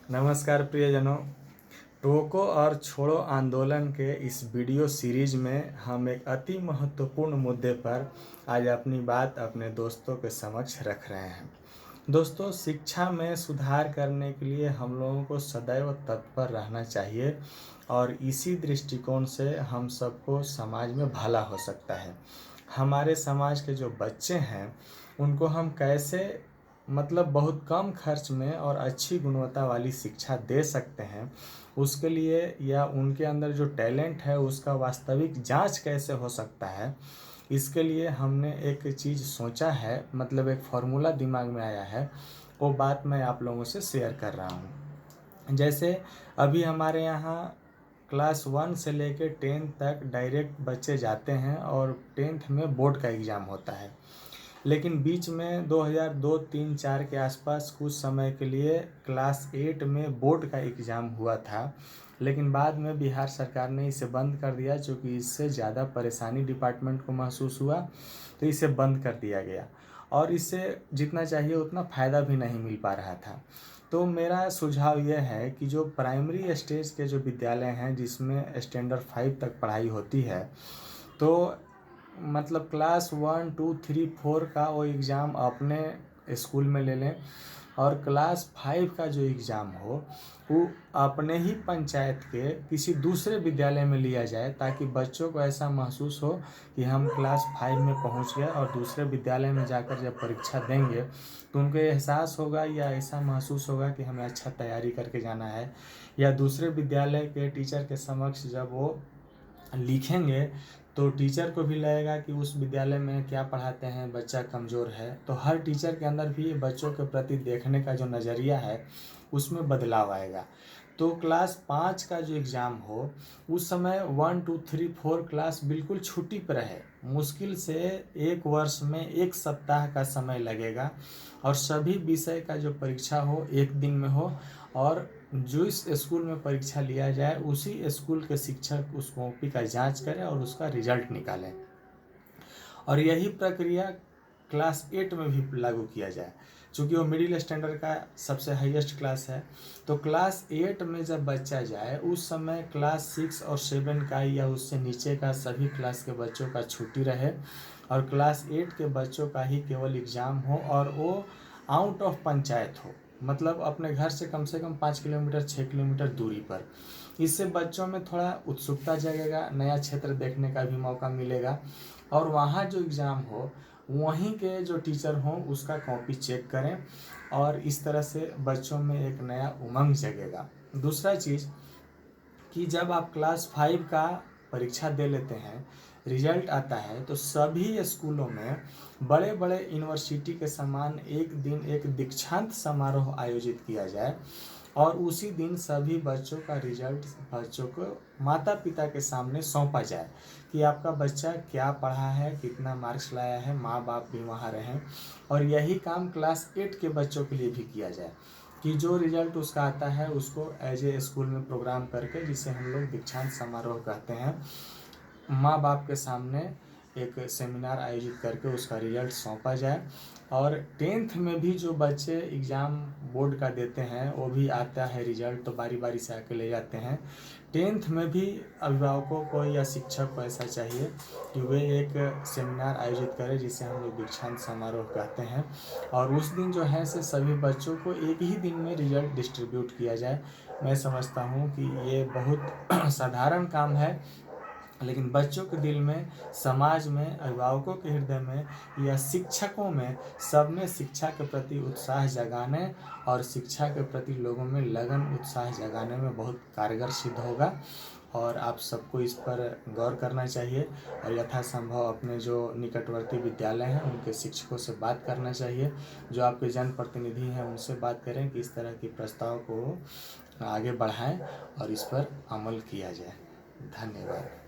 नमस्कार प्रियजनों। टोको और छोड़ो आंदोलन के इस वीडियो सीरीज में हम एक अति महत्वपूर्ण मुद्दे पर आज अपनी बात अपने दोस्तों के समक्ष रख रहे हैं। दोस्तों, शिक्षा में सुधार करने के लिए हम लोगों को सदैव तत्पर रहना चाहिए और इसी दृष्टिकोण से हम सबको समाज में भला हो सकता है। हमारे समाज के जो बच्चे हैं उनको हम कैसे बहुत कम खर्च में और अच्छी गुणवत्ता वाली शिक्षा दे सकते हैं, उसके लिए या उनके अंदर जो टैलेंट है उसका वास्तविक जांच कैसे हो सकता है, इसके लिए हमने एक चीज़ सोचा है। एक फार्मूला दिमाग में आया है, वो बात मैं आप लोगों से शेयर कर रहा हूँ। जैसे अभी हमारे यहाँ क्लास 1 से लेकर 10 तक डायरेक्ट बच्चे जाते हैं और 10th में बोर्ड का एग्ज़ाम होता है। लेकिन बीच में 2002, 3, 4 के आसपास कुछ समय के लिए क्लास 8 में बोर्ड का एग्ज़ाम हुआ था, लेकिन बाद में बिहार सरकार ने इसे बंद कर दिया, क्योंकि इससे ज़्यादा परेशानी डिपार्टमेंट को महसूस हुआ, तो इसे बंद कर दिया गया और इससे जितना चाहिए उतना फ़ायदा भी नहीं मिल पा रहा था। तो मेरा सुझाव यह है कि जो प्राइमरी स्टेज के जो विद्यालय हैं जिसमें स्टैंडर्ड 5 तक पढ़ाई होती है, तो क्लास 1, 2, 3, 4 का वो एग्ज़ाम अपने स्कूल में ले लें और क्लास 5 का जो एग्ज़ाम हो वो अपने ही पंचायत के किसी दूसरे विद्यालय में लिया जाए, ताकि बच्चों को ऐसा महसूस हो कि हम क्लास 5 में पहुंच गए और दूसरे विद्यालय में जाकर जब परीक्षा देंगे तो उनको एहसास होगा या ऐसा महसूस होगा कि हमें अच्छा तैयारी करके जाना है। या दूसरे विद्यालय के टीचर के समक्ष जब वो लिखेंगे तो टीचर को भी लगेगा कि उस विद्यालय में क्या पढ़ाते हैं, बच्चा कमज़ोर है। तो हर टीचर के अंदर भी बच्चों के प्रति देखने का जो नज़रिया है उसमें बदलाव आएगा। तो क्लास 5 का जो एग्ज़ाम हो उस समय 1, 2, 3, 4 क्लास बिल्कुल छुट्टी पर रहे। मुश्किल से 1 वर्ष में 1 सप्ताह का समय लगेगा और सभी विषय का जो परीक्षा हो 1 दिन में हो, और जो इस स्कूल में परीक्षा लिया जाए उसी स्कूल के शिक्षक उस कॉपी का जांच करें और उसका रिजल्ट निकालें। और यही प्रक्रिया क्लास 8 में भी लागू किया जाए, क्योंकि वो मिडिल स्टैंडर्ड का सबसे हाईएस्ट क्लास है। तो क्लास 8 में जब बच्चा जाए उस समय क्लास 6 और 7 का या उससे नीचे का सभी क्लास के बच्चों का छुट्टी रहे और क्लास 8 के बच्चों का ही केवल एग्ज़ाम हो, और वो आउट ऑफ पंचायत हो, अपने घर से कम 5 किलोमीटर 6 किलोमीटर दूरी पर। इससे बच्चों में थोड़ा उत्सुकता जगेगा, नया क्षेत्र देखने का भी मौका मिलेगा और वहाँ जो एग्ज़ाम हो वहीं के जो टीचर हों उसका कॉपी चेक करें और इस तरह से बच्चों में एक नया उमंग जगेगा। दूसरा चीज़ कि जब आप क्लास 5 का परीक्षा दे लेते हैं, रिजल्ट आता है, तो सभी स्कूलों में बड़े बड़े यूनिवर्सिटी के समान एक दिन एक दीक्षांत समारोह आयोजित किया जाए और उसी दिन सभी बच्चों का रिजल्ट बच्चों को माता पिता के सामने सौंपा जाए कि आपका बच्चा क्या पढ़ा है, कितना मार्क्स लाया है, माँ बाप भी वहाँ रहें। और यही काम क्लास 8 के बच्चों के लिए भी किया जाए कि जो रिजल्ट उसका आता है उसको एज ए स्कूल में प्रोग्राम करके, जिसे हम लोग दीक्षांत समारोह कहते हैं, माँ बाप के सामने एक सेमिनार आयोजित करके उसका रिजल्ट सौंपा जाए। और 10th में भी जो बच्चे एग्ज़ाम बोर्ड का देते हैं वो भी आता है रिजल्ट, तो बारी बारी से आके ले जाते हैं। 10th में भी अभिभावकों को या शिक्षक को ऐसा चाहिए कि वे एक सेमिनार आयोजित करें, जिसे हम लोग दीक्षांत समारोह कहते हैं, और उस दिन जो है से सभी बच्चों को एक ही दिन में रिजल्ट डिस्ट्रीब्यूट किया जाए। मैं समझता हूँ कि ये बहुत साधारण काम है, लेकिन बच्चों के दिल में, समाज में, अभिभावकों के हृदय में या शिक्षकों में, सब में शिक्षा के प्रति उत्साह जगाने और शिक्षा के प्रति लोगों में लगन उत्साह जगाने में बहुत कारगर सिद्ध होगा। और आप सबको इस पर गौर करना चाहिए और यथासंभव अपने जो निकटवर्ती विद्यालय हैं उनके शिक्षकों से बात करना चाहिए, जो आपके जनप्रतिनिधि हैं उनसे बात करें कि इस तरह के प्रस्ताव को आगे बढ़ाएं और इस पर अमल किया जाए। धन्यवाद।